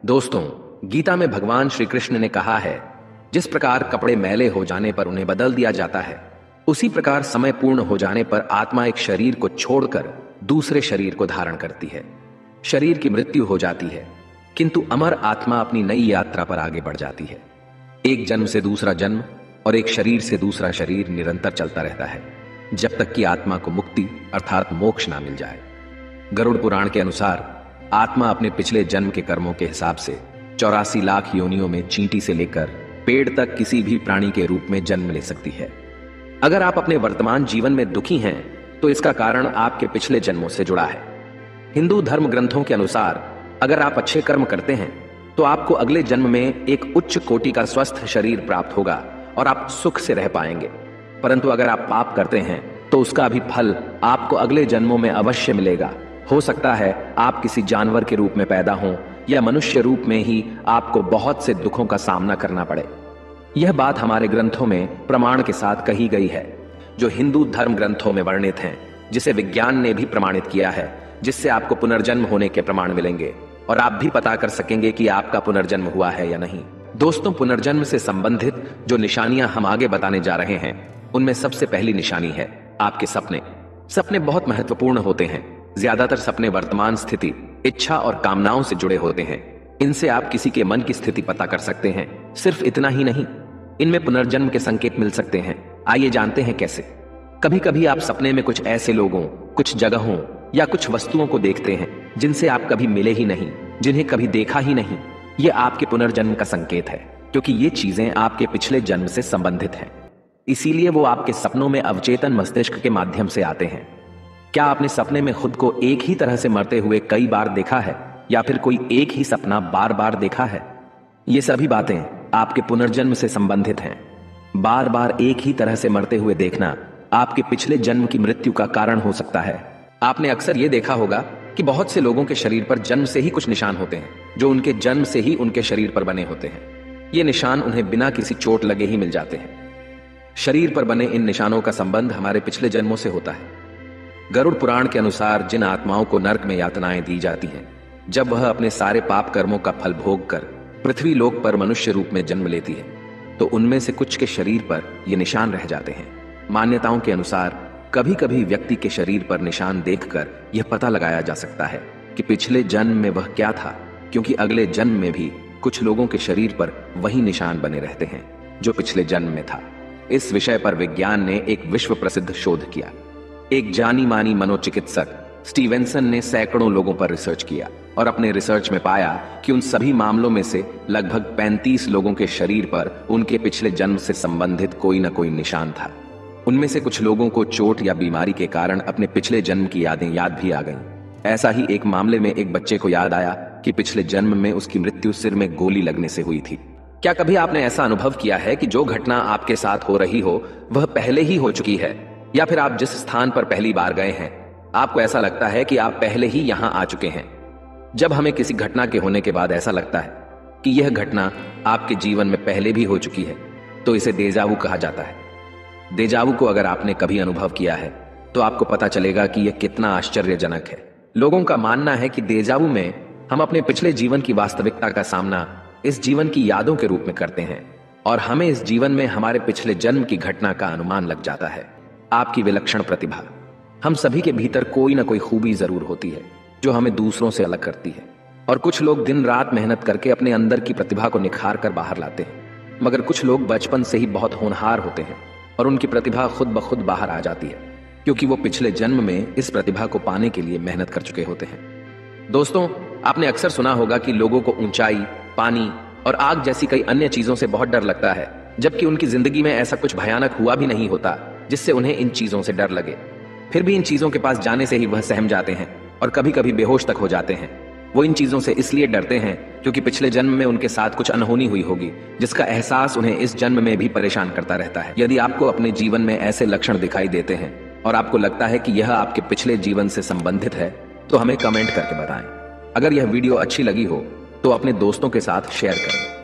दोस्तों, गीता में भगवान श्री कृष्ण ने कहा है, जिस प्रकार कपड़े मैले हो जाने पर उन्हें बदल दिया जाता है, उसी प्रकार समय पूर्ण हो जाने पर आत्मा एक शरीर को छोड़कर दूसरे शरीर को धारण करती है। शरीर की मृत्यु हो जाती है, किंतु अमर आत्मा अपनी नई यात्रा पर आगे बढ़ जाती है। एक जन्म से दूसरा जन्म और एक शरीर से दूसरा शरीर निरंतर चलता रहता है, जब तक कि आत्मा को मुक्ति अर्थात मोक्ष ना मिल जाए। गरुड़ पुराण के अनुसार आत्मा अपने पिछले जन्म के कर्मों के हिसाब से 84 लाख योनियों में चींटी से लेकर पेड़ तक किसी भी प्राणी के रूप में जन्म ले सकती है। अगर आप अपने वर्तमान जीवन में दुखी हैं, तो इसका कारण आपके पिछले जन्मों से जुड़ा है। हिंदू धर्म ग्रंथों के अनुसार अगर आप अच्छे कर्म करते हैं तो आपको अगले जन्म में एक उच्च कोटि का स्वस्थ शरीर प्राप्त होगा और आप सुख से रह पाएंगे। परंतु अगर आप पाप करते हैं तो उसका भी फल आपको अगले जन्मों में अवश्य मिलेगा। हो सकता है आप किसी जानवर के रूप में पैदा हों या मनुष्य रूप में ही आपको बहुत से दुखों का सामना करना पड़े। यह बात हमारे ग्रंथों में प्रमाण के साथ कही गई है, जो हिंदू धर्म ग्रंथों में वर्णित हैं, जिसे विज्ञान ने भी प्रमाणित किया है, जिससे आपको पुनर्जन्म होने के प्रमाण मिलेंगे और आप भी पता कर सकेंगे कि आपका पुनर्जन्म हुआ है या नहीं। दोस्तों, पुनर्जन्म से संबंधित जो निशानियां हम आगे बताने जा रहे हैं, उनमें सबसे पहली निशानी है आपके सपने। सपने बहुत महत्वपूर्ण होते हैं। ज्यादातर सपने वर्तमान स्थिति, इच्छा और कामनाओं से जुड़े होते हैं। इनसे आप किसी के मन की स्थिति पता कर सकते हैं। सिर्फ इतना ही नहीं, इनमें पुनर्जन्म के संकेत मिल सकते हैं। आइए जानते हैं कैसे। कभी कभी आप सपने में कुछ ऐसे लोगों, कुछ जगहों या कुछ वस्तुओं को देखते हैं जिनसे आप कभी मिले ही नहीं, जिन्हें कभी देखा ही नहीं। ये आपके पुनर्जन्म का संकेत है, क्योंकि ये चीजें आपके पिछले जन्म से संबंधित हैं। इसीलिए वो आपके सपनों में अवचेतन मस्तिष्क के माध्यम से आते हैं। क्या आपने सपने में खुद को एक ही तरह से मरते हुए कई बार देखा है, या फिर कोई एक ही सपना बार बार देखा है? ये सभी बातें आपके पुनर्जन्म से संबंधित हैं। बार बार एक ही तरह से मरते हुए देखना आपके पिछले जन्म की मृत्यु का कारण हो सकता है। आपने अक्सर ये देखा होगा कि बहुत से लोगों के शरीर पर जन्म से ही कुछ निशान होते हैं, जो उनके जन्म से ही उनके शरीर पर बने होते हैं। ये निशान उन्हें बिना किसी चोट लगे ही मिल जाते हैं। शरीर पर बने इन निशानों का संबंध हमारे पिछले जन्मों से होता है। गरुड़ पुराण के अनुसार जिन आत्माओं को नरक में यातनाएं दी जाती हैं, जब वह अपने सारे पाप कर्मों का फल भोग कर पृथ्वी लोक पर मनुष्य रूप में जन्म लेती है, तो उनमें से कुछ के शरीर पर ये निशान रह जाते हैं। मान्यताओं के अनुसार कभी कभी व्यक्ति के शरीर पर निशान देखकर यह पता लगाया जा सकता है कि पिछले जन्म में वह क्या था, क्योंकि अगले जन्म में भी कुछ लोगों के शरीर पर वही निशान बने रहते हैं जो पिछले जन्म में था। इस विषय पर विज्ञान ने एक विश्व प्रसिद्ध शोध किया। एक जानी मानी मनोचिकित्सक स्टीवेंसन ने सैकड़ों लोगों पर रिसर्च किया और अपने रिसर्च में पाया कि उन सभी मामलों में से लगभग 35 लोगों के शरीर पर उनके पिछले जन्म से संबंधित कोई न कोई निशान था। उनमें से कुछ लोगों को चोट या बीमारी के कारण अपने पिछले जन्म की यादें याद भी आ गईं। ऐसा ही एक मामले में एक बच्चे को याद आया कि पिछले जन्म में उसकी मृत्यु सिर में गोली लगने से हुई थी। क्या कभी आपने ऐसा अनुभव किया है कि जो घटना आपके साथ हो रही हो वह पहले ही हो चुकी है, या फिर आप जिस स्थान पर पहली बार गए हैं आपको ऐसा लगता है कि आप पहले ही यहां आ चुके हैं? जब हमें किसी घटना के होने के बाद ऐसा लगता है कि यह घटना आपके जीवन में पहले भी हो चुकी है, तो इसे देजावु कहा जाता है। देजावु को अगर आपने कभी अनुभव किया है तो आपको पता चलेगा कि यह कितना आश्चर्यजनक है। लोगों का मानना है कि देजावु में हम अपने पिछले जीवन की वास्तविकता का सामना इस जीवन की यादों के रूप में करते हैं और हमें इस जीवन में हमारे पिछले जन्म की घटना का अनुमान लग जाता है। आपकी विलक्षण प्रतिभा। हम सभी के भीतर कोई ना कोई खूबी जरूर होती है जो हमें दूसरों से अलग करती है, और कुछ लोग दिन रात मेहनत करके अपने अंदर की प्रतिभा को निखार कर बाहर लाते हैं। मगर कुछ लोग बचपन से ही बहुत होनहार होते हैं और उनकी प्रतिभा खुद ब खुद बाहर आ जाती है, क्योंकि वो पिछले जन्म में इस प्रतिभा को पाने के लिए मेहनत कर चुके होते हैं। दोस्तों, आपने अक्सर सुना होगा कि लोगों को ऊंचाई, पानी और आग जैसी कई अन्य चीजों से बहुत डर लगता है, जबकि उनकी जिंदगी में ऐसा कुछ भयानक हुआ भी नहीं होता जिससे उन्हें इन चीजों से डर लगे। फिर भी इन चीजों के पास जाने से ही वह सहम जाते हैं और कभी कभी बेहोश तक हो जाते हैं। वो इन चीजों से इसलिए डरते हैं क्योंकि पिछले जन्म में उनके साथ कुछ अनहोनी हुई होगी, जिसका एहसास उन्हें इस जन्म में भी परेशान करता रहता है। यदि आपको अपने जीवन में ऐसे लक्षण दिखाई देते हैं और आपको लगता है कि यह आपके पिछले जीवन से संबंधित है, तो हमें कमेंट करके बताएं। अगर यह वीडियो अच्छी लगी हो तो अपने दोस्तों के साथ शेयर करें।